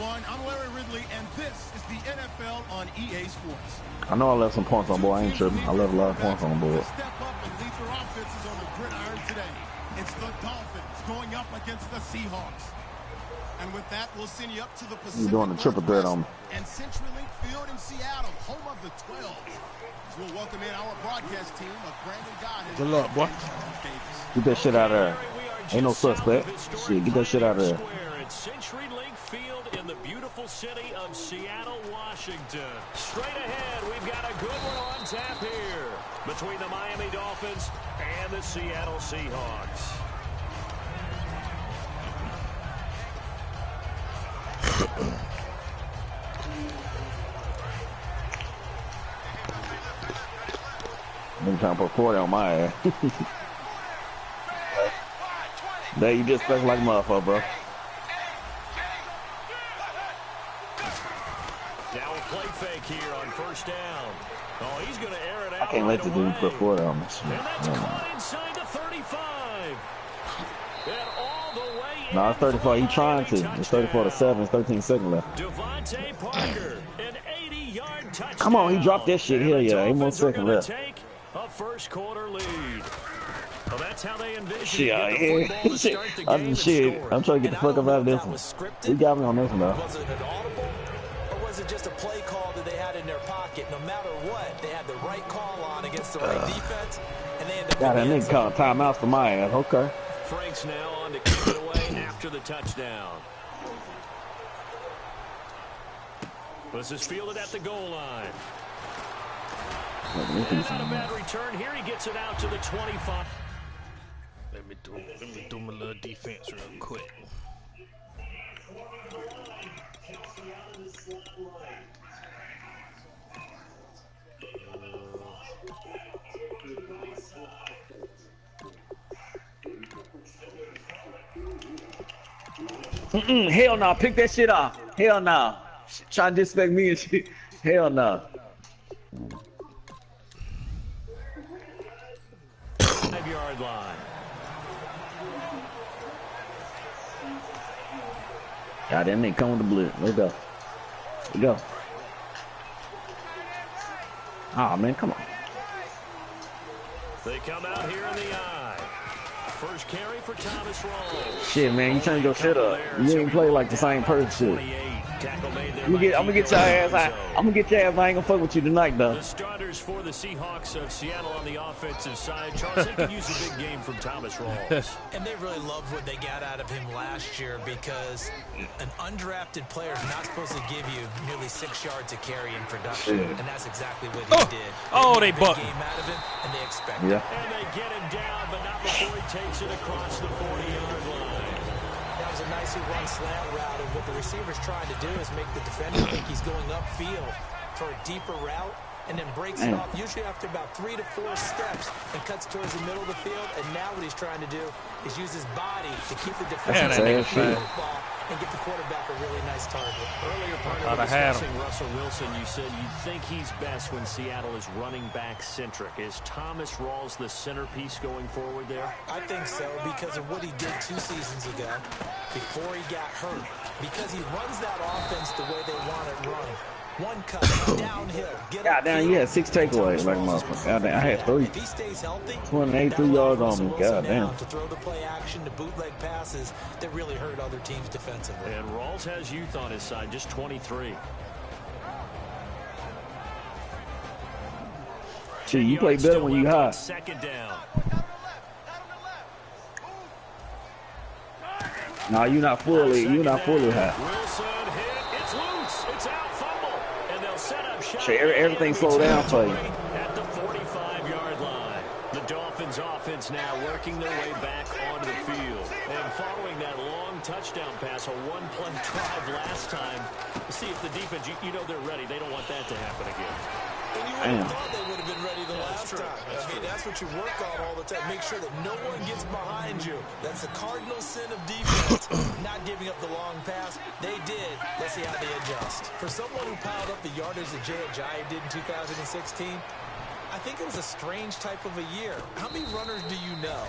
everyone. I'm Larry Ridley, and this is the NFL on EA Sports. I know I left some points on board. I ain't tripping. I left a lot of points on board. Step up and lead their offenses on the gridiron today. It's the Dolphins going up against the Seahawks. And with that, we'll send you up to the Pacific. You're doing the triple threat on me. And CenturyLink Field in Seattle, home of the 12. We'll welcome in our broadcast team of Brandon Goddard. Good luck, boy. Get that shit out of there. Ain't no suspect. Shit, get that shit out of there. CenturyLink Field in the beautiful city of Seattle, Washington. Straight ahead, we've got a good one on tap here between the Miami Dolphins and the Seattle Seahawks. I'm trying to put 40 on my ass. There, you just expect like a motherfucker, bro. Now a play fake here on first down. Oh, he's going to air it out. I can't let the dude put 40 on this. And that's caught inside the 35. And all the way No, it's 34. He's trying to. It's 34-7. It's 13 seconds left. Devontae Parker, an 80-yard touchdown. Come on, he dropped that shit here. Yeah, 8 more seconds left. A first quarter lead. Well, that's how they envision Shit, shit. I'm trying to get the fuck up out of this one. He got me on this one, though. Was it an audible, or was it just a play call that they had in their pocket? No matter what, they had the right call on against the right defense, and they ended up. Got that nigga calling timeouts for my ass. Okay. Frank's now on to kick it away after the touchdown. This is fielded at the goal line. And not a bad return here. He gets it out to the 25. Let me do my little defense real quick. Hell no, pick that shit off. Hell no. Trying to disrespect me and shit. Hell no. 5-yard line. God, that nigga come with the blitz. Let's go. Let's go. Aw, man, come on. They come out here in the eye. First carry for Thomas Rawls. Shit, man, you turn your shit up. You ain't play like the same person. Shit. I'm gonna get your ass. I'm gonna get your ass. I ain't gonna fuck with you tonight, though. The starters for the Seahawks of Seattle on the offensive side. Charles, they can use a big game from Thomas Rawls. And they really loved what they got out of him last year, because an undrafted player is not supposed to give you nearly 6 yards of carry in production, and that's exactly what he did. They bucked game out of him, and they expect it. And they get him down, but not before he takes it across the 40-yard line. That was a nicely run slant route, and what the receiver's trying to do is make the defender think he's going upfield for a deeper route, and then breaks it off usually after about 3 to 4 steps and cuts towards the middle of the field. And now what he's trying to do is use his body to keep the defender in the football and get the quarterback a really nice target. Earlier part of discussing Russell Wilson, you said you think he's best when Seattle is running back centric. Is Thomas Rawls the centerpiece going forward there? I think so, because of what he did 2 seasons ago before he got hurt. Because he runs that offense the way they want it run. One cut, downhill. God damn, you had 6 takeaways, like motherfucker. God damn, I had 3. If he stays healthy, 283 yards on me. God damn. To throw the play action, to bootleg passes that really hurt other teams defensively. And Rawls has youth on his side, just 23. Gee, you play better when you high. Second down. No, you're not fully high. Wilson hit. It's loose. It's out. Fumble. And they'll set up shot. Shit, everything slowed down for you. At the 45-yard line. The Dolphins offense now working their way back onto the field. And following that long touchdown pass, a one-play drive last time. See if the defense, you know they're ready. They don't want that to happen again. And you would have thought they would have been ready the last time. I mean, that's what you work on all the time. Make sure that no one gets behind you. That's the cardinal sin of defense, not giving up the long pass. They did. Let's see how they adjust. For someone who piled up the yardage that Jay Ajayi did in 2016, I think it was a strange type of a year. How many runners do you know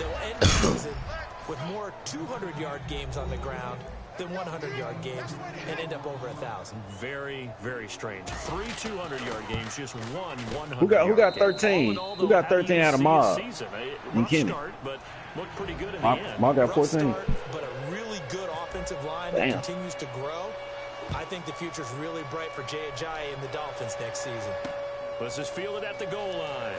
that will end the season with more 200-yard games on the ground than 100-yard games and end up over 1,000. Very, very strange. 3 200-yard games, just one 100. Who got 13? Who got 13 out of Mob? Rough start, but looked pretty good in the end. Mob got 14. Start, but a really good offensive line that continues to grow. I think the future's really bright for Jay Ajayi and the Dolphins next season. This is fielded at the goal line.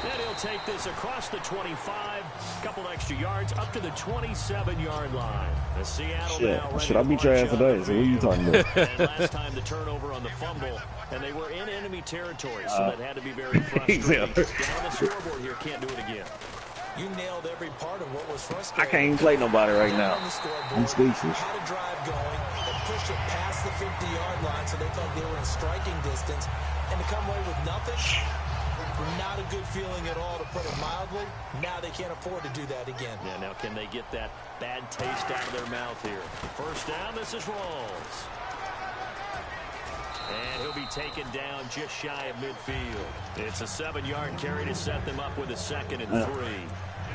And he'll take this across the 25, couple extra yards, up to the 27-yard line. The Seattle now should I beat your ass today? So what are you talking about? And last time the turnover on the fumble, and they were in enemy territory, so that had to be very frustrating. Down the scoreboard here, can't do it again. You nailed every part of what was frustrating. I can't even play nobody right now. I'm speechless. Had a drive going, and pushed it past the 50-yard line, so they thought they were in striking distance, and to come away with nothing. Not a good feeling at all, to put it mildly. Now they can't afford to do that again. Yeah, now can they get that bad taste out of their mouth here? First down, this is Rawls. And he'll be taken down just shy of midfield. It's a 7-yard carry to set them up with a 2nd and 3.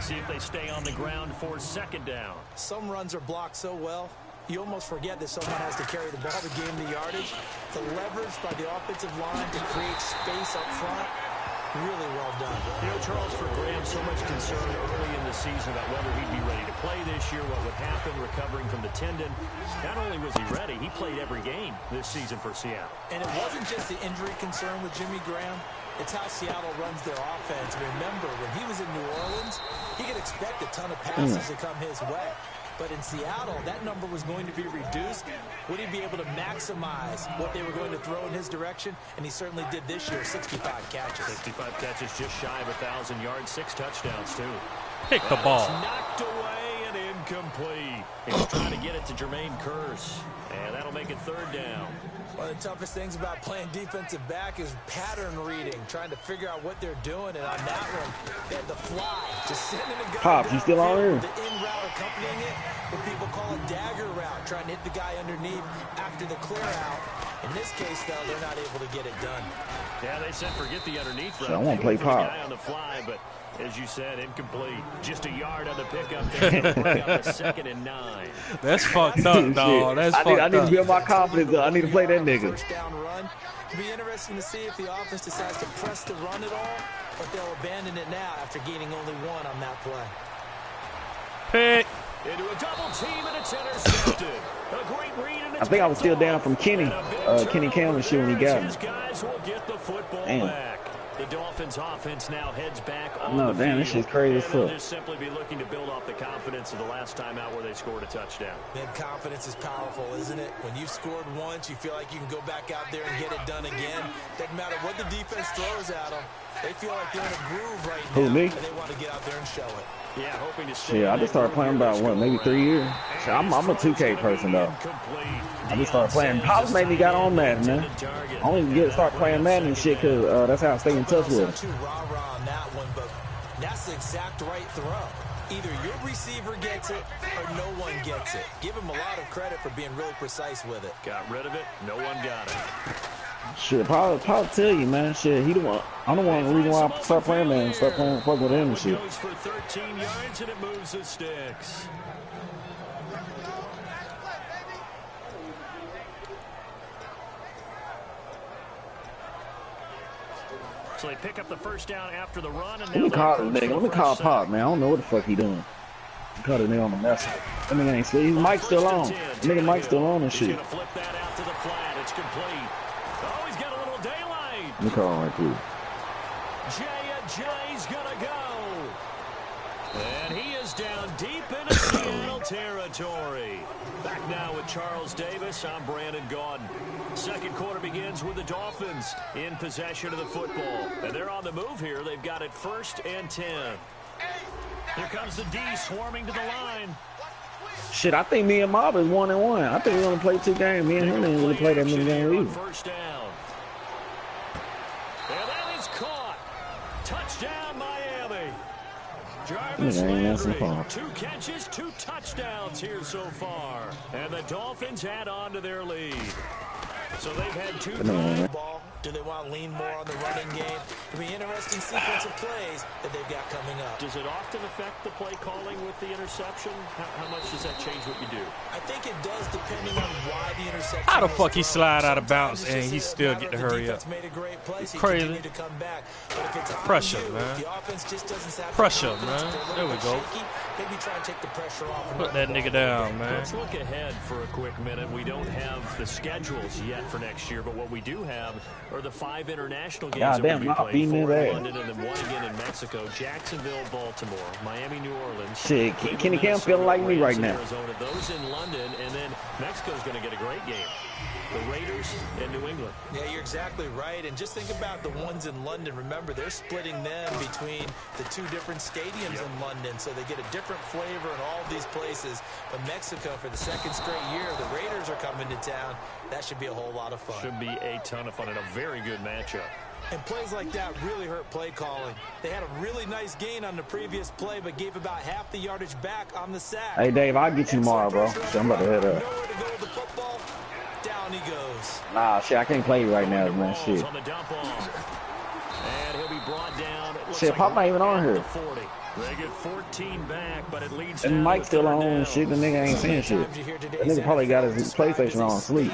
See if they stay on the ground for 2nd down. Some runs are blocked so well, you almost forget that someone has to carry the ball to gain the yardage. The leverage by the offensive line to create space up front, really well done. You know, Charles, for Graham, so much concern early in the season about whether he'd be ready to play this year, what would happen recovering from the tendon. Not only was he ready, he played every game this season for Seattle. And it wasn't just the injury concern with Jimmy Graham. It's how Seattle runs their offense. Remember, when he was in New Orleans, he could expect a ton of passes to come his way. But in Seattle, that number was going to be reduced. Would he be able to maximize what they were going to throw in his direction? And he certainly did this year, 65 catches. 65 catches, just shy of 1,000 yards, 6 touchdowns, too. Pick the ball. It's knocked away and incomplete. He was trying to get it to Jermaine Kearse. And that'll make it 3rd down. One of the toughest things about playing defensive back is pattern reading, trying to figure out what they're doing. And on that one, they had the fly, just sending a guy. Pop, you still on here? The in route accompanying it, what people call a dagger route, trying to hit the guy underneath after the clear out. In this case, though, they're not able to get it done. Yeah, they said forget the underneath route. So I want to play Pop. Guy on the fly, but as you said, incomplete. Just a yard on the pickup there to bring up a 2nd and 9. That's fucked up, dog. That's fucked up. I need to build my confidence up. I need to play that nigga. First down run. It'll be interesting to see if the offense decides to press the run at all, but they'll abandon it now after gaining only 1 on that play. Pick. Into a double team, and it's intercepted. A great read, and it's I think I was still down from Kenny Cameron shit when he got His me. guys will get the football Damn. back. The Dolphins offense now heads back on No, the damn, field. this shit's crazy as And they'll fuck. just simply be looking to build off the confidence of the last time out where they scored a touchdown. Man, confidence is powerful, isn't it? When you've scored once, you feel like you can go back out there and get it done again. Doesn't matter what the defense throws at them. They feel like they're in a groove right now. Who, me? And they want to get out there and show it. Yeah, hoping to stay. Yeah, I just started playing about, what, maybe 3 years? So I'm a 2K person, though. I just started playing. Pops made me got on Madden, man. I only start playing Madden and shit because that's how I stay in touch with it. Too rah-rah on that one, but that's the exact right throw. Either your receiver gets it or no one gets it. Give him a lot of credit for being really precise with it. Got rid of it. No one got it. Shit, Paul tell you, man. Shit, he the one. I'm the one. The reason why I start playing, man. Start playing, fuck with him and shit. Goes for 13 yards and it moves the sticks. So they pick up the first down after the run. And Let me call this nigga. Let me call Pop, man. I don't know what the fuck he doing. He caught it nigga on the message. That nigga ain't sleep. His mic's still on. Nigga mic's still on and shit. He's gonna flip that out to the flat. It's complete. Oh, he's got a little daylight. Let me call him right quick. Jay's gonna go. And he is down deep into Seattle territory. Back now with Charles Davis. I'm Brandon Gaudin. Second quarter begins with the Dolphins in possession of the football. And they're on the move here. They've got it 1st and 10. Here comes the D swarming to the line. Shit, I think me and Mob is 1-1. I think we're gonna play 2 games. Me and him ain't really play that many games either. First down. And that is caught. Touchdown, Miami. Jarvis Landry, 2 catches, 2 touchdowns here so far. And the Dolphins add on to their lead. So they've had two ball. Do they want to lean more on the running game? It'll be an interesting sequence of plays that they've got coming up. Does it often affect the play calling with the interception? How much does that change what you do? I think it does, depending on why the interception. How the fuck he slide out of bounds and he still get to hurry up? It's crazy. Pressure, man. Pressure, man. There we go. Maybe try and take the pressure off. Put that nigga down, man. Let's look ahead for a quick minute. We don't have the schedules yet for next year, but what we do have are the 5 international games that will be played, 4 in London and then 1 again in Mexico. Jacksonville, Baltimore, Miami, New Orleans. Shit, Kenny Cam feeling like me right now. Arizona, those in London, and then Mexico's going to get a great game. The Raiders and New England. Yeah, you're exactly right. And just think about the ones in London. Remember, they're splitting them between the 2 different stadiums in London, so they get a different flavor in all of these places. But Mexico, for the 2nd straight year, the Raiders are coming to town. That should be a whole lot of fun. Should be a ton of fun and a very good matchup. And plays like that really hurt play calling. They had a really nice gain on the previous play, but gave about half the yardage back on the sack. Hey, Dave, I'll get you tomorrow, bro. Shit, I'm about to head up. Nowhere to go with the football. Down he goes. Nah, shit, I can't play you right now, man. Shit. On the dump off. And he'll be brought down. Shit, Pop not even on here. 40. They get 14 back, but it leads And Mike's still on shit. The nigga ain't saying shit. That nigga probably got his PlayStation on sleep.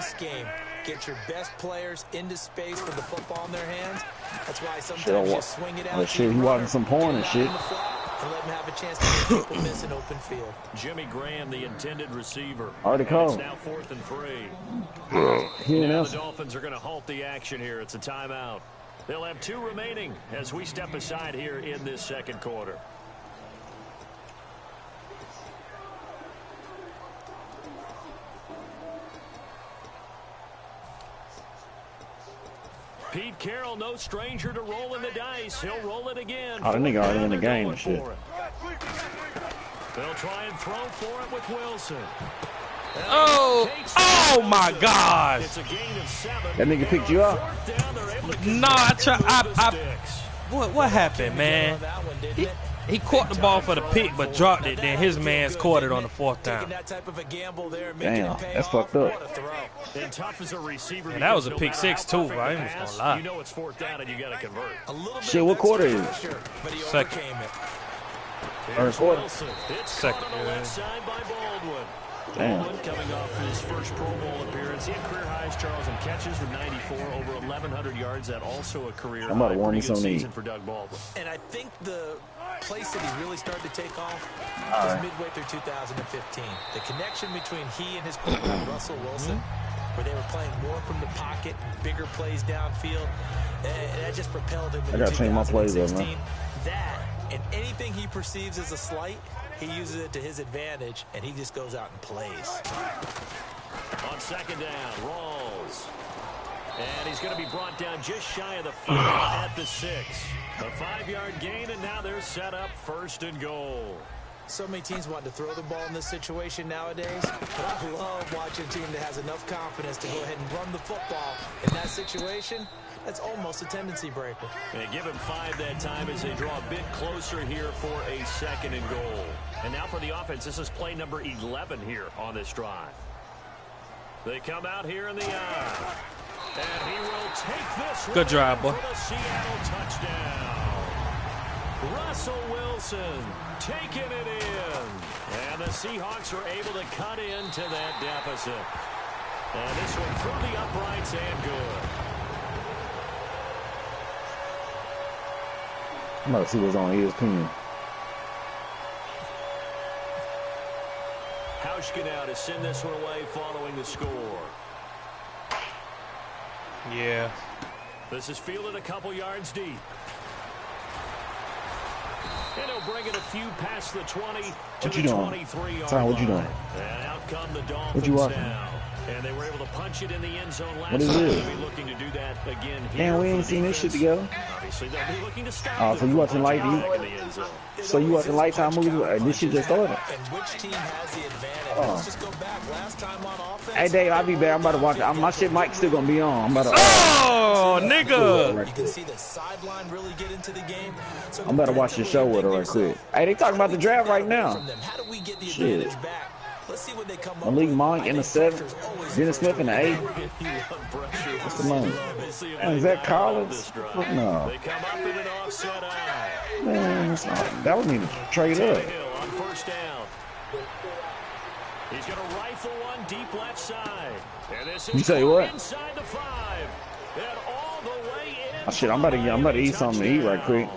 Get your best players into space with the football in their hands. That's why sometimes you swing it out. Shit, he watching some porn and shit. And let him have a chance to make people miss an open field. Jimmy Graham, the intended receiver. Already called. It's now 4th and 3. Now the Dolphins are going to halt the action here. It's a timeout. They'll have 2 remaining as we step aside here in this 2nd quarter. Pete Carroll, no stranger to rolling the dice. He'll roll it again. Oh, that nigga already in the game and shit. They'll try and throw for it with Wilson. Oh my gosh. It's a gain of 7. That nigga picked you up. No, what happened, man? He caught the ball for the pick, but dropped it. Then his man's caught it on the 4th down. Damn, that's fucked up. And tough as a receiver. And that was a pick 6 too, bro. I ain't just gonna lie. You know it's 4th down and you got to convert. Shit, what quarter is it? 2nd. First quarter. It's 2nd. on the left side by Baldwin. Damn. Baldwin coming off his first Pro Bowl appearance. He had career highs, Charles, in catches with 94, over 1,100 yards. That also a career I'm about to warn you high. something. For Doug Baldwin. And I think the place that he really started to take off was midway through 2015. The connection between he and his quarterback, Russell Wilson, where they were playing more from the pocket, bigger plays downfield, and that just propelled him into 2016. I gotta change my plays up, man. That, and anything he perceives as a slight, he uses it to his advantage, and he just goes out and plays. On 2nd down, Rawls. And he's going to be brought down just shy of the 5 at the 6. A 5-yard gain, and now they're set up 1st and goal. So many teams want to throw the ball in this situation nowadays, but I love watching a team that has enough confidence to go ahead and run the football. In that situation, that's almost a tendency breaker. They give him 5 that time as they draw a bit closer here for a 2nd and goal. And now for the offense, this is play number 11 here on this drive. They come out here in the eye. And he will take this. Good drive, boy. For the Seattle touchdown. Russell Wilson taking it in. And the Seahawks are able to cut into that deficit. And this one through the uprights and good. I'm about to see what's on ESPN. Hauschka now to send this one away following the score. Yeah. This is fielded a couple yards deep. And he'll bring it a few past the 20 to the 23-yard line. What you doing? And out come the Dolphins what you watching? now. And they were able to punch it in the end zone last what is time. it? They'll be looking to do that again here. Damn, we ain't seen this shit together. Obviously, they'll be looking to stop. Oh, so you watching So you watching Lifetime movies? This shit just started. And which team has the advantage? Let's just go back. Last time on offense. Hey, Dave, I'll be back. I'm about to watch it. My shit Mike's still gonna be on. I'm about to. Oh, nigga! You can see the sideline really get into the game. So I'm about to watch the show with her right quick. Hey, they talking about the draft right now. How do we get the shit. advantage back? Let's see what they come up Malik with. Monk in the 7th. Dennis Smith in the 8th. What's the name? Is that Collins? No. They come up in an offset eye. Man, that's not, that would need to trade up. On first down. He's going to rifle one deep left side. And this is You tell you what. Inside the 5. And all the way in. Oh, shit, I'm about to eat something to eat right quick.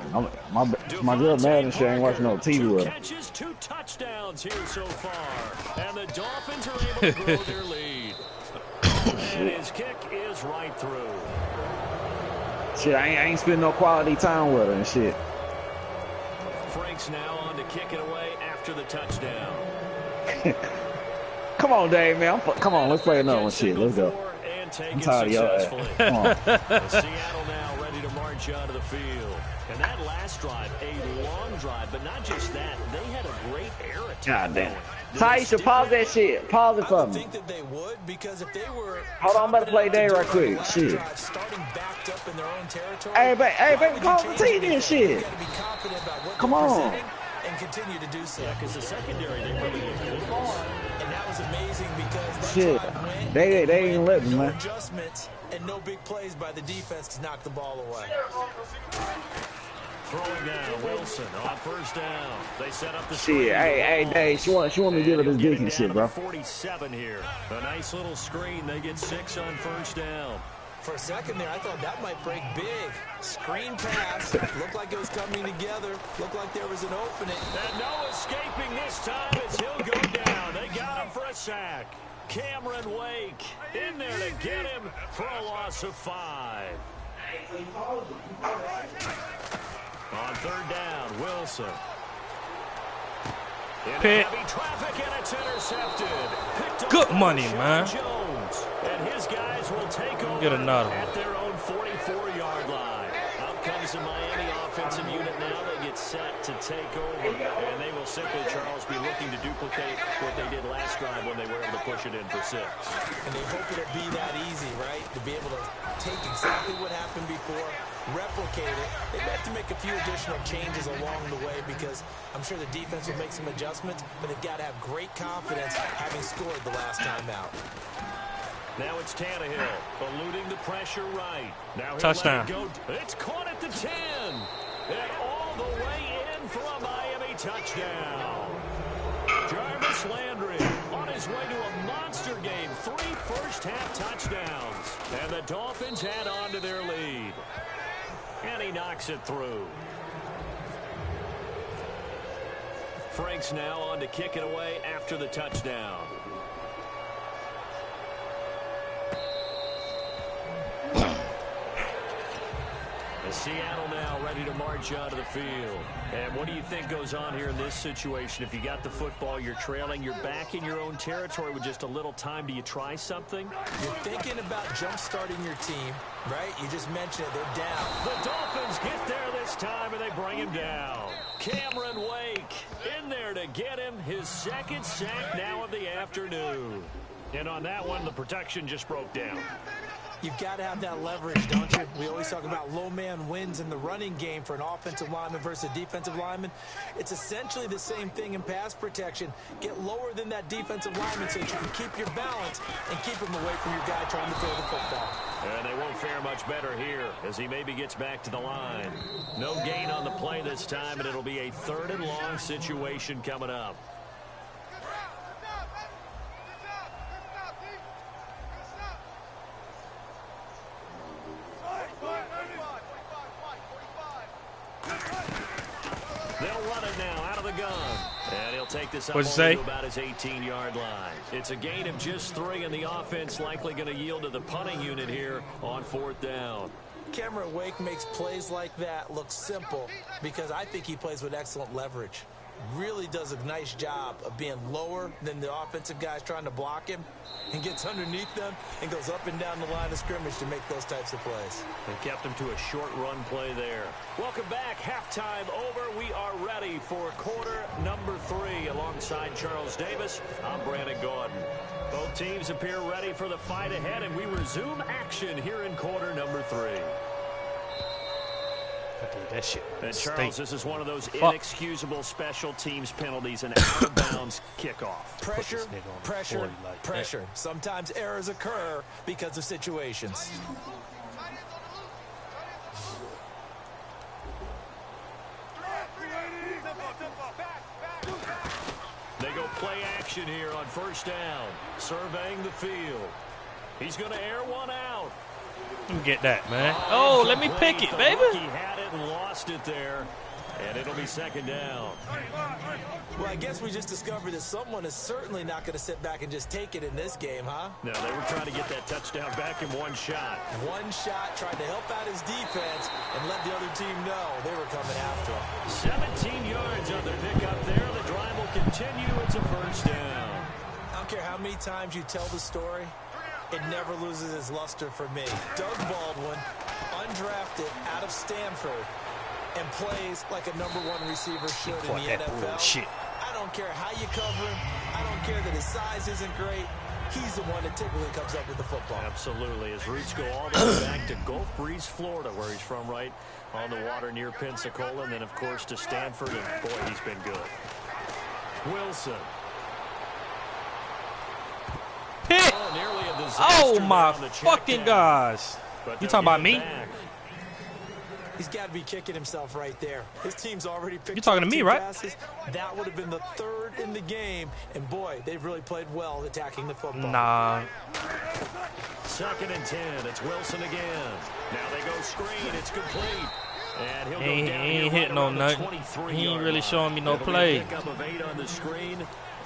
My girl mad and she ain't watching no TV with her. Catches 2 touchdowns here so far. And the Dolphins are able to grow their lead. And his kick is right through. Shit, I ain't spending no quality time with her and shit. Frank's now on to kick it away after the touchdown. Come on, Dave, man. Come on, let's play another one. Shit, let's go. I'm tired of y'all. Come on. Seattle now ready to march out of the field. And that last drive, a long drive, but not just that. They had a great air attack. God damn. Taisha, pause that shit. Pause it for me. I think that they would, because if they were... Hold on, I'm about to play Dave right quick. Shit. Starting backed up in their own territory. Hey, baby, pause the TV and shit. Come on. And continue to do so. Yeah, because the secondary, they really looked good. And that was amazing because that shit. drive went, They ain't letting, no man. adjustments and no big plays by the defense to knock the ball away. Throwing down Wilson on first down. They set up the shit. Hey, Dave, she want me to give her this dick and shit, bro. 47 here. A nice little screen. They get 6 on first down. For a second there, I thought that might break big. Screen pass. Looked like it was coming together. Looked like there was an opening. And no escaping this time as he'll go down. They got him for a sack. Cameron Wake in there to get him for a loss of 5. On third down, Wilson. Pick. Heavy traffic and it's intercepted. Good money, man. Jones. And his guys will take over Get another one. at their own 44-yard line. Out comes the Miami offensive unit now. They get set to take over. And they will simply, Charles, be looking to duplicate what they did last drive when they were able to push it in for 6. And they hope it'll be that easy, right? To be able to take exactly what happened before, replicate it. They'd have to make a few additional changes along the way because I'm sure the defense will make some adjustments, but they've got to have great confidence having scored the last time out. Now it's Tannehill eluding the pressure right. Now touchdown. It's caught at the 10. And all the way in for a Miami touchdown. Jarvis Landry on his way to a monster game. 3 first-half touchdowns. And the Dolphins add on to their lead. And he knocks it through. Frank's now on to kick it away after the touchdown. Seattle now ready to march out of the field. And what do you think goes on here in this situation? If you got the football, you're trailing, you're back in your own territory with just a little time. Do you try something? You're thinking about jump-starting your team, right? You just mentioned it. They're down. The Dolphins get there this time, and they bring him down. Cameron Wake in there to get him his 2nd sack now of the afternoon. And on that one, the protection just broke down. You've got to have that leverage, don't you? We always talk about low man wins in the running game for an offensive lineman versus a defensive lineman. It's essentially the same thing in pass protection. Get lower than that defensive lineman so that you can keep your balance and keep him away from your guy trying to throw the football. And they won't fare much better here as he maybe gets back to the line. No gain on the play this time, and it'll be a 3rd and long situation coming up. They'll run it now out of the gun. And he'll take this up to about his 18-yard line. It's a gain of just 3, and the offense likely going to yield to the punting unit here on 4th down. Cameron Wake makes plays like that look simple because I think he plays with excellent leverage. Really does a nice job of being lower than the offensive guys trying to block him and gets underneath them and goes up and down the line of scrimmage to make those types of plays. They kept him to a short run play there. Welcome back. Halftime over. We are ready for quarter number 3 alongside Charles Davis. I'm Brandon Gordon. Both teams appear ready for the fight ahead, and we resume action here in quarter number 3. That shit. And Charles, this is one of those inexcusable special teams penalties, an out-of-bounds kickoff. Pressure, pressure, pressure. Sometimes errors occur because of situations. They go play action here on first down, surveying the field. He's going to air one out. Let me get that, man. Oh, let me pick it, baby. He had it and lost it there, and it'll be second down. Well, I guess we just discovered that someone is certainly not going to sit back and just take it in this game, huh? No, they were trying to get that touchdown back in one shot. One shot, trying to help out his defense and let the other team know they were coming after him. 17 yards on the pickup there. The drive will continue. It's a first down. I don't care how many times you tell the story, it never loses its luster for me. Doug Baldwin, undrafted out of Stanford, and plays like a #1 receiver should in the NFL. Shit. I don't care how you cover him. I don't care that his size isn't great. He's the one that typically comes up with the football. Absolutely. His roots go all the way back to Gulf Breeze, Florida, where he's from, right on the water near Pensacola, and then, of course, to Stanford, and boy, he's been good. Wilson. Pick. Oh, my fucking gosh. You talking about me? He's got to be kicking himself right there. His team's already picked. You're talking to me, right? Passes. That would have been the third in the game. And, boy, they've really played well attacking the football. Nah. Second and 10. It's Wilson again. Now they go screen. It's complete. And he'll go down. He ain't hitting no nothing. He ain't really showing me no play. Pick up of 8 on the screen,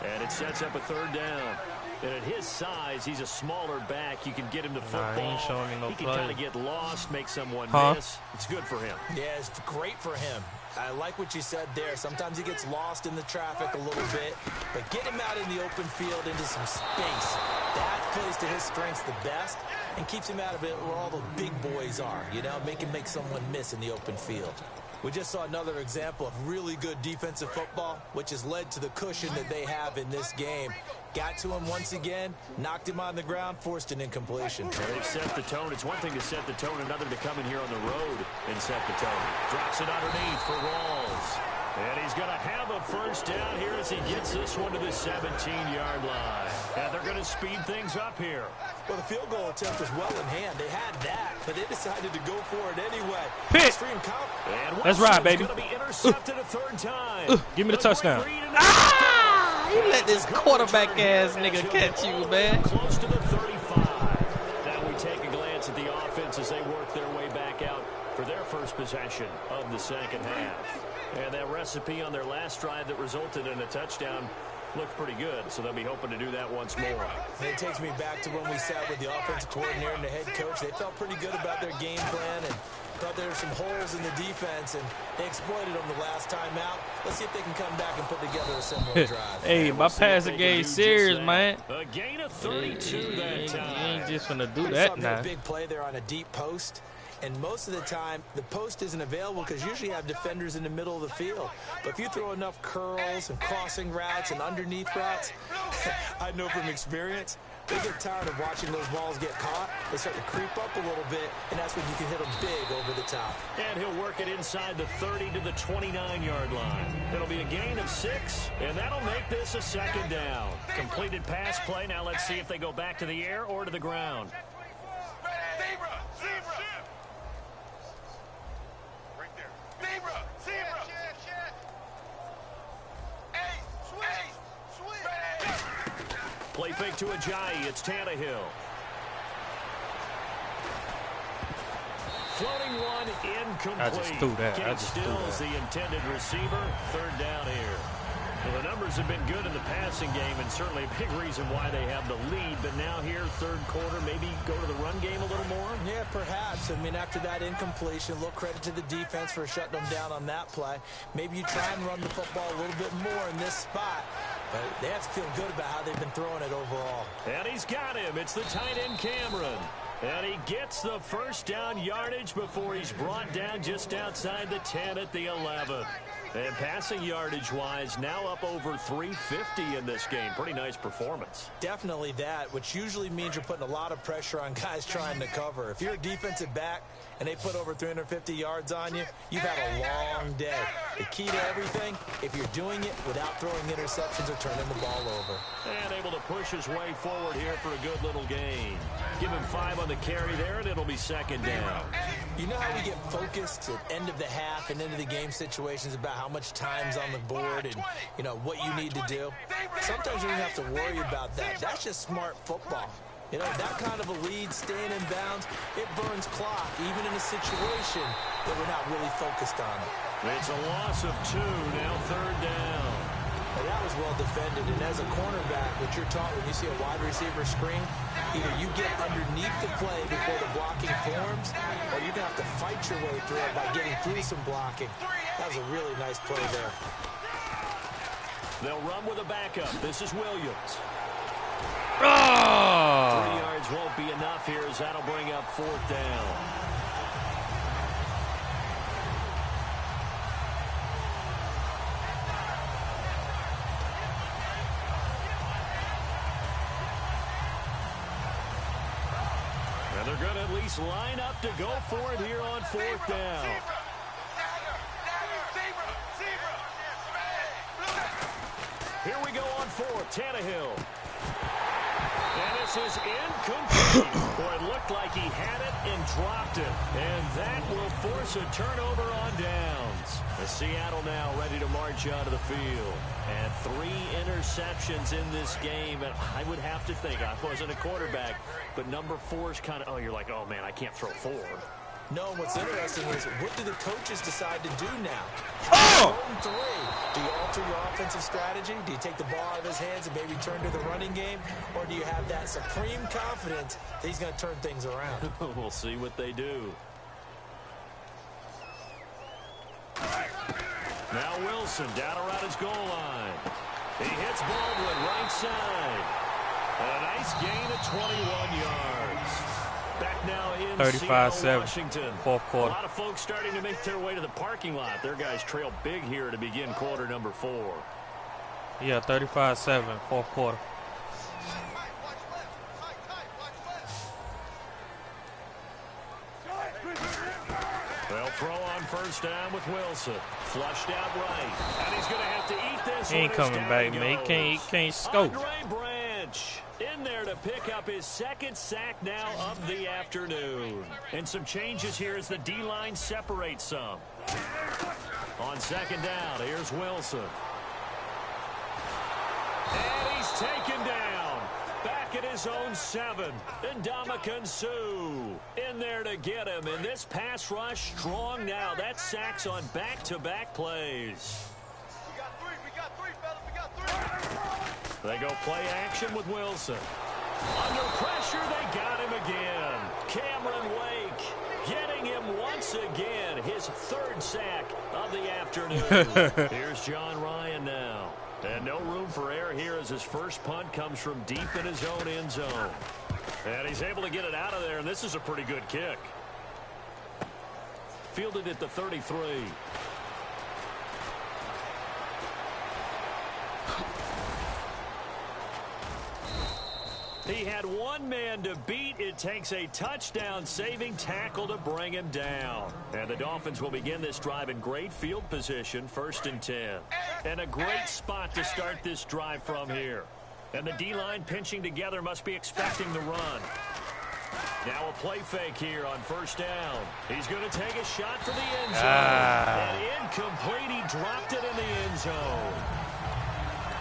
and it sets up a third down. And at his size, he's a smaller back. You can get him to football. Nah, he ain't showing me no he can play. kind of get lost, make someone miss. It's good for him. Yeah, it's great for him. I like what you said there. Sometimes he gets lost in the traffic a little bit, but get him out in the open field into some space. That plays to his strengths the best and keeps him out of it where all the big boys are, you know, make someone miss in the open field. We just saw another example of really good defensive football, which has led to the cushion that they have in this game. Got to him once again, knocked him on the ground, forced an incompletion. They've set the tone. It's one thing to set the tone, another to come in here on the road and set the tone. Drops it underneath for Rawls. And he's going to have a first down here as he gets this one to the 17-yard line. And they're going to speed things up here. Well, the field goal attempt was well in hand. They had that, but they decided to go for it anyway. Pick. That's right, baby. Going to be intercepted a third time. Give me the touchdown. Ah! You let this quarterback-ass nigga catch you, man. Close to the 35. Now we take a glance at the offense as they work their way back out for their first possession of the second half. And that recipe on their last drive that resulted in a touchdown looked pretty good, so they'll be hoping to do that once more. And it takes me back to when we sat with the offensive coordinator and the head coach. They felt pretty good about their game plan and thought there were some holes in the defense, and they exploited them the last time out. Let's see if they can come back and put together a similar drive. Hey, my passing game serious, man. A gain of 32 that time. You ain't just gonna do I that saw now. a big play there on a deep post. And most of the time, the post isn't available because usually you have defenders in the middle of the field. But if you throw enough curls and crossing routes and underneath routes, I know from experience, they get tired of watching those balls get caught. They start to creep up a little bit, and that's when you can hit them big over the top. And he'll work it inside the 30 to the 29-yard line. It'll be a gain of 6, and that'll make this a second down. Completed pass play. Now let's see if they go back to the air or to the ground. Play fake to Ajayi. It's Tannehill. Floating one, incomplete. I just threw that. Kate Stills, the intended receiver. Third down here. Well, the numbers have been good in the passing game, and certainly a big reason why they have the lead. But now here, third quarter, maybe go to the run game a little more? Yeah, perhaps. I mean, after that incompletion, a little credit to the defense for shutting them down on that play. Maybe you try and run the football a little bit more in this spot. But they have to feel good about how they've been throwing it overall. And he's got him. It's the tight end, Cameron. And he gets the first down yardage before he's brought down just outside the 10 at the 11. And passing yardage-wise, now up over 350 in this game. Pretty nice performance. Definitely that, which usually means you're putting a lot of pressure on guys trying to cover. If you're a defensive back and they put over 350 yards on you, you've had a long day. The key to everything, if you're doing it without throwing interceptions or turning the ball over. And able to push his way forward here for a good little gain. Give him 5 on the carry there, and it'll be second down. You know how we get focused at end of the half and into the game situations about how much time's on the board and, you know, what you need to do? Sometimes you don't have to worry about that. That's just smart football. You know, that kind of a lead, staying in bounds, it burns clock, even in a situation that we're not really focused on it. It's a loss of 2, now third down. And that was well defended. And as a cornerback, what you're taught when you see a wide receiver screen, either you get underneath the play before the blocking forms, or you're going to have to fight your way through it by getting through some blocking. That was a really nice play there. They'll run with a backup. This is Williams. Oh! 3 yards won't be enough here as that'll bring up fourth down. And they're going to at least line up to go for it here on fourth down. Here we go on fourth. Tannehill. And this is incomplete. Boy, it looked like he had it and dropped it. And that will force a turnover on downs. The Seattle now ready to march out of the field. And 3 interceptions in this game. And I would have to think, I wasn't a quarterback, but number 4 is kind of, oh, you're like, oh, man, I can't throw 4. No, what's interesting is, what do the coaches decide to do now? Oh! 3. Do you alter your offensive strategy? Do you take the ball out of his hands and maybe turn to the running game? Or do you have that supreme confidence that he's going to turn things around? We'll see what they do. Now Wilson down around his goal line. He hits Baldwin right side. A nice gain of 21 yards. Back now in 35-7, Washington. fourth quarter. A lot of folks starting to make their way to the parking lot. Their guys trail big here to begin quarter number 4. Yeah, 35-7, fourth quarter. They'll throw on first down with Wilson. Flushed out right. And he's going to have to eat this. He ain't coming back, man. He can't scope. Andre Branch in there to pick up his 2nd sack now of the afternoon. And some changes here as the D-line separates some. On second down, here's Wilson. And he's taken down. Back at his own 7. And Ndamukong Suh in there to get him. And this pass rush strong now. That sacks on back-to-back plays. They go play action with Wilson. Under pressure, they got him again. Cameron Wake getting him once again. His 3rd sack of the afternoon. Here's John Ryan now. And no room for error here as his first punt comes from deep in his own end zone. And he's able to get it out of there, and this is a pretty good kick. Fielded at the 33. He had one man to beat. It takes a touchdown-saving tackle to bring him down. And the Dolphins will begin this drive in great field position, 1st and 10. And a great spot to start this drive from here. And the D-line pinching together must be expecting the run. Now a play fake here on first down. He's going to take a shot for the end zone. And incomplete. He dropped it in the end zone.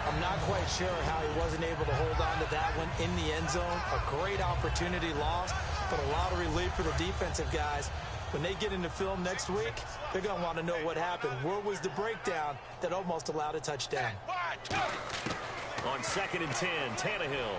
I'm not quite sure how he wasn't able to hold on to that one in the end zone. A great opportunity lost, but a lot of relief for the defensive guys. When they get into film next week, they're going to want to know what happened. Where was the breakdown that almost allowed a touchdown? On 2nd and 10, Tannehill.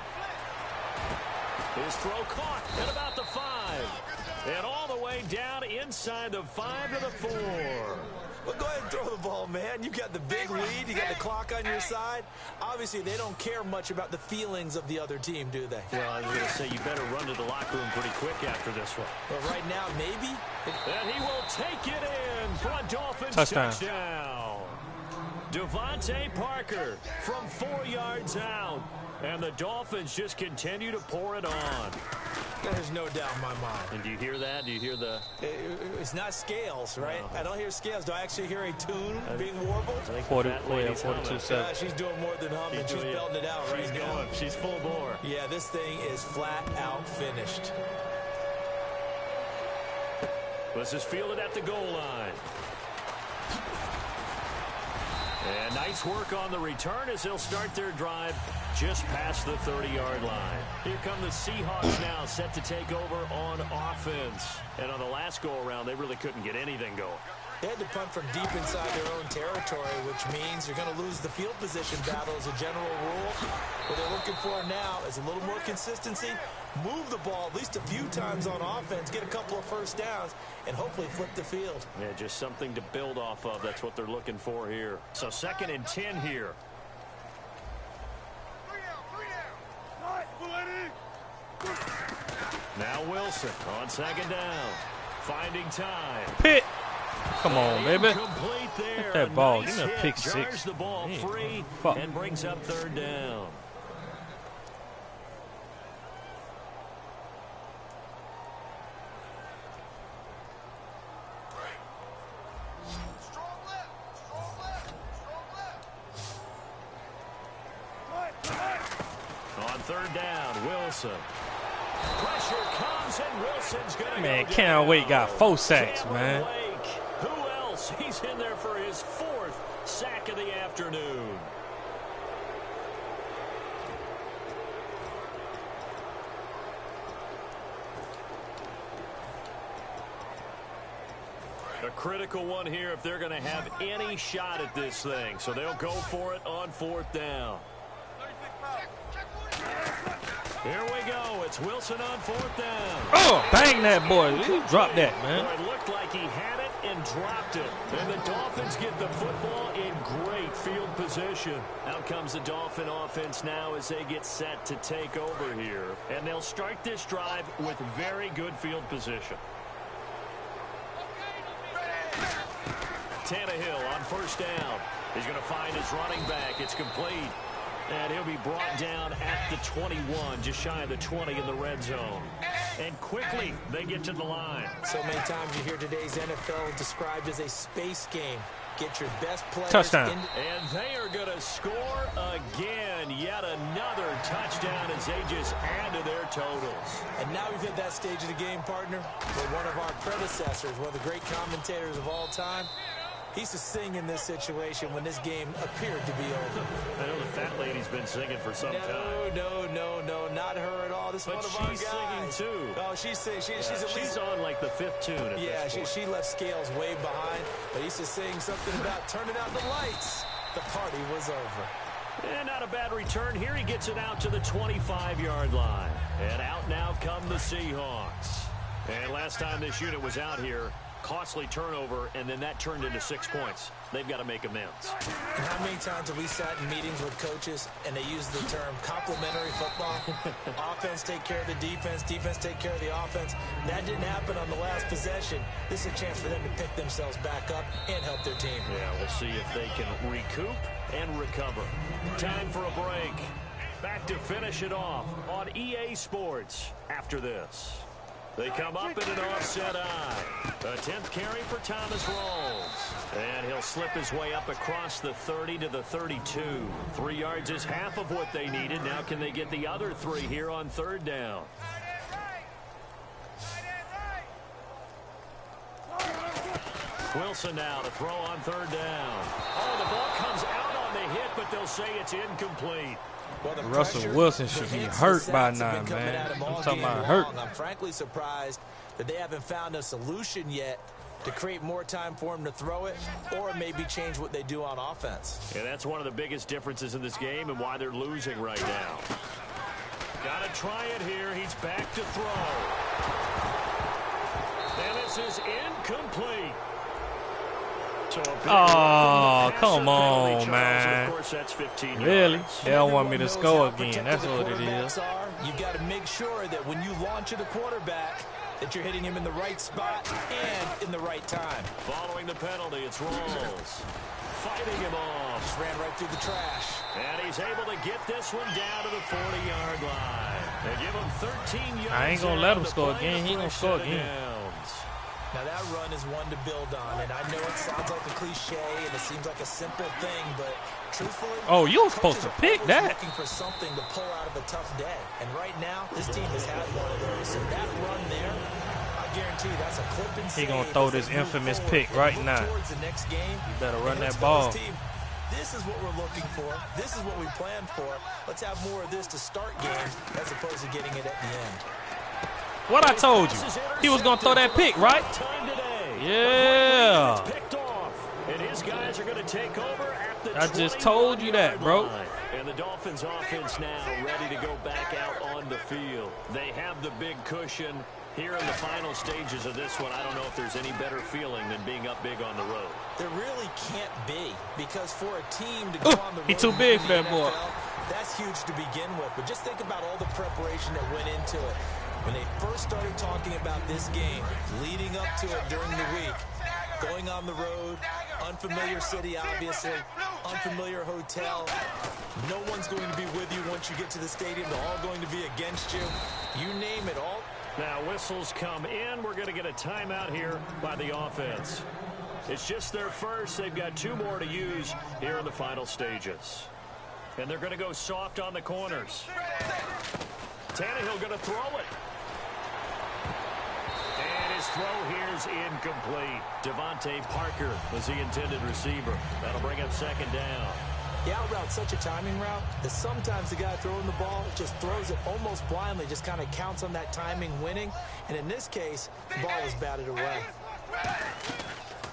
His throw caught at about the 5. And all the way down inside the 5 to the 4. Well, go ahead and throw the ball, man. You got the big lead. You got the clock on your side. Obviously, they don't care much about the feelings of the other team, do they? Well, I was going to say, you better run to the locker room pretty quick after this one. But right now, maybe. And he will take it in for a Dolphins touchdown. Devontae Parker from 4 yards out. And the Dolphins just continue to pour it on. There's no doubt in my mind. And do you hear that? Do you hear the... It's not scales, right? No. I don't hear scales. Do I actually hear a tune being warbled? I think 42-7. She's doing more than humming. She's belting it out right now. She's full bore. Yeah, this thing is flat out finished. This is fielded at the goal line. And nice work on the return as they'll start their drive just past the 30-yard line. Here come the Seahawks now, set to take over on offense. And on the last go-around, they really couldn't get anything going. They had to punt from deep inside their own territory, which means you're going to lose the field position battle as a general rule. What they're looking for now is a little more consistency, move the ball at least a few times on offense, get a couple of first downs, and hopefully flip the field. Yeah, just something to build off of. That's what they're looking for here. So 2nd and 10 here. Now Wilson on 2nd down. Finding time. Pitt. Come on, baby. There. That ball. Nice Give me a pick six. Jars the ball free and brings up 3rd down. On 3rd down, Wilson. Pressure comes and Wilson's going to Man, Cam Wake got 4 sacks, man. Wake. Who else? He's in there for his 4th sack of the afternoon. A critical one here if they're going to have any shot at this thing. So they'll go for it on 4th down. Here we go. It's Wilson on 4th down. Oh, bang that boy. Drop that, man. It looked like he had it and dropped it. And the Dolphins get the football in great field position. Out comes the Dolphin offense now as they get set to take over here. And they'll start this drive with very good field position. Tannehill on 1st down. He's going to find his running back. It's complete. And he'll be brought down at the 21, just shy of the 20 in the red zone. And quickly, they get to the line. So many times you hear today's NFL described as a space game. Get your best players. Touchdown. And they are going to score again. Yet another touchdown as they just add to their totals. And now we've hit that stage of the game, partner, where one of our predecessors, one of the great commentators of all time, he used to sing in this situation when this game appeared to be over. I know the fat lady's been singing for some time. No, not her at all. This is one of our guys. But she's singing too. Oh, she's singing. She's on like the 5th tune at this point. She left Scales way behind. But he used to sing something about turning out the lights. The party was over. And not a bad return here. He gets it out to the 25-yard line. And out now come the Seahawks. And last time this unit was out here, costly turnover, and then that turned into 6 points. They've got to make amends. And how many times have we sat in meetings with coaches and they use the term complementary football? Offense take care of the defense, defense take care of the offense. That didn't happen on the last possession. This is a chance for them to pick themselves back up and help their team. Yeah, we'll see if they can recoup and recover. Time for a break. Back to finish it off on EA Sports after this. They come up in an offset eye. A 10th carry for Thomas Rawls. And he'll slip his way up across the 30 to the 32. 3 yards is half of what they needed. Now can they get the other 3 here on 3rd down? Wilson now to throw on 3rd down. Oh, the ball comes out on the hit, but they'll say it's incomplete. Well, Russell Wilson should be hurt by now, man. I'm talking about hurt. I'm frankly surprised that they haven't found a solution yet to create more time for him to throw it or maybe change what they do on offense. Yeah, that's one of the biggest differences in this game and why they're losing right now. Got to try it here. He's back to throw. And this is incomplete. Oh, come on, man. Of course, that's 15 really? yards. They don't want me to score again. That's what it is. You've got to make sure that when you launch at a quarterback, that you're hitting him in the right spot and in the right time. Following the penalty, it's Rolls. Fighting him off. Just ran right through the trash. And he's able to get this one down to the 40-yard line. They give him 13 yards. I ain't going to let him score again. He ain't going to score again. Now, that run is one to build on, and I know it sounds like a cliche, and it seems like a simple thing, but truthfully, oh, you were supposed to pick that. Looking for something to pull out of a tough day, and right now, this team has had one of those. So that run there, I guarantee you that's a clip and he gonna throw this infamous pick right now. The next game, you better run that ball. This is what we're looking for. This is what we planned for. Let's have more of this to start games as opposed to getting it at the end. What I told you, he was gonna throw that pick, right? Yeah. And his guys are going to take over at the I just told you that, bro. And the Dolphins offense now ready to go back out on the field. They have the big cushion here in the final stages of this one. I don't know if there's any better feeling than being up big on the road. There really can't be, because for a team to go on the road, he too big for that boy. That's huge to begin with. But just think about all the preparation that went into it. When they first started talking about this game, leading up to it during the week, going on the road, unfamiliar city, obviously, unfamiliar hotel. No one's going to be with you once you get to the stadium. They're all going to be against you. You name it all. Now, whistles come in. We're going to get a timeout here by the offense. It's just their first. They've got 2 more to use here in the final stages. And they're going to go soft on the corners. Tannehill going to throw it. His throw here's incomplete. Devontae Parker was the intended receiver. That'll bring up 2nd down. The out route's such a timing route that sometimes the guy throwing the ball just throws it almost blindly, just kind of counts on that timing winning. And in this case, the ball was batted away.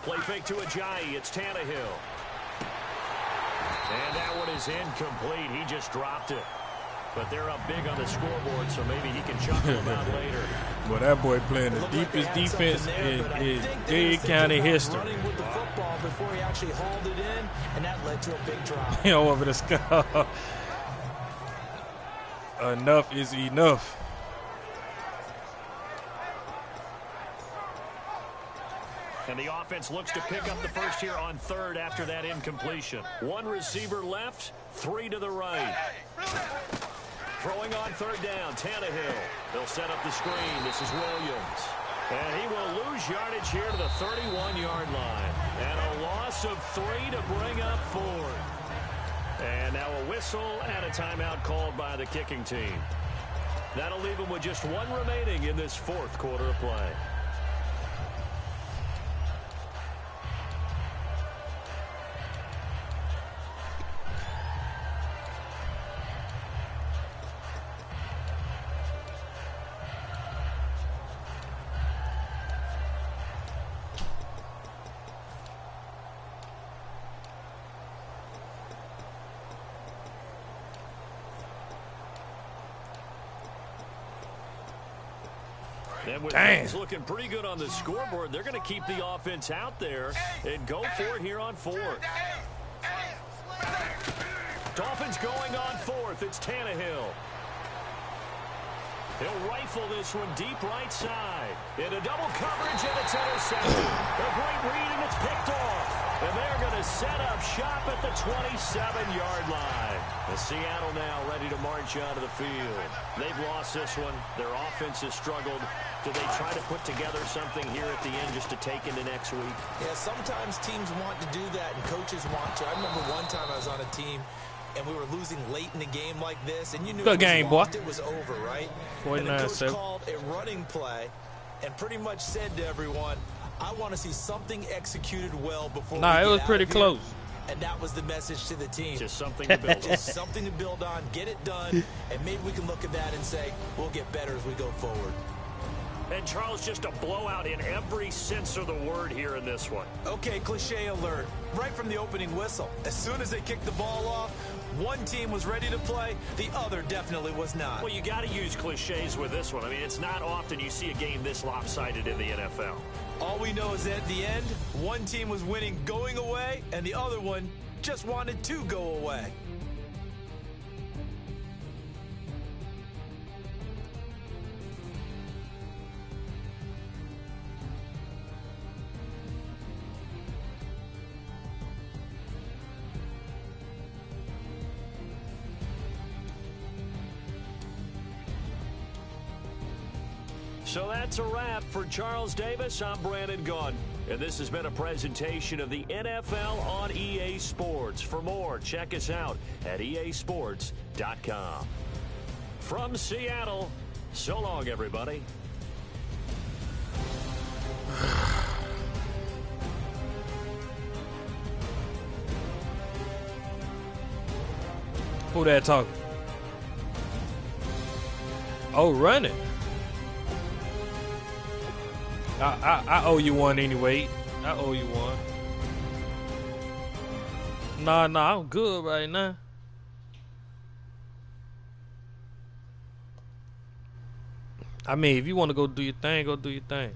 Play fake to Ajayi. It's Tannehill. And that one is incomplete. He just dropped it. But they're up big on the scoreboard, so maybe he can chuckle them out later. Well, that boy playing the deepest defense in Dade County history. Running with the football before he actually hauled it in, and that led to a big drop. You know, over the skull. Enough is enough. And the offense looks to pick up the first here on 3rd after that incompletion. 1 receiver left, 3 to the right. Throwing on 3rd down, Tannehill. They'll set up the screen. This is Williams. And he will lose yardage here to the 31-yard line. And a loss of 3 to bring up 4th. And now a whistle and a timeout called by the kicking team. That'll leave them with just 1 remaining in this 4th quarter of play. And with things looking pretty good on the scoreboard, they're going to keep the offense out there and go for it here on 4th. Dolphins going on 4th. It's Tannehill. He'll rifle this one deep right side. Into double coverage, and it's intercepted. A great read, and it's picked off. And they're going to set up shop at the 27-yard line. The Seattle now ready to march out of the field. They've lost this one. Their offense has struggled. Do they try to put together something here at the end just to take into next week? Yeah, sometimes teams want to do that, and coaches want to. I remember one time I was on a team, and we were losing late in the game like this, and you knew it was over, right? And the coach called a running play and pretty much said to everyone, I want to see something executed well before we get it was pretty close. And that was the message to the team. Just something to build on. Just something to build on, get it done, and maybe we can look at that and say, we'll get better as we go forward. And Charles, just a blowout in every sense of the word here in this one. Okay, cliche alert. Right from the opening whistle. As soon as they kicked the ball off, one team was ready to play, the other definitely was not. Well, you got to use cliches with this one. I mean, it's not often you see a game this lopsided in the NFL. All we know is that at the end, one team was winning going away, and the other one just wanted to go away. So that's a wrap for Charles Davis. I'm Brandon Gaudin, and this has been a presentation of the NFL on EA Sports. For more, check us out at easports.com. From Seattle, so long, everybody. Who that talking? Oh, running. I owe you one anyway. I owe you one. Nah, I'm good right now. I mean, if you want to go do your thing, go do your thing.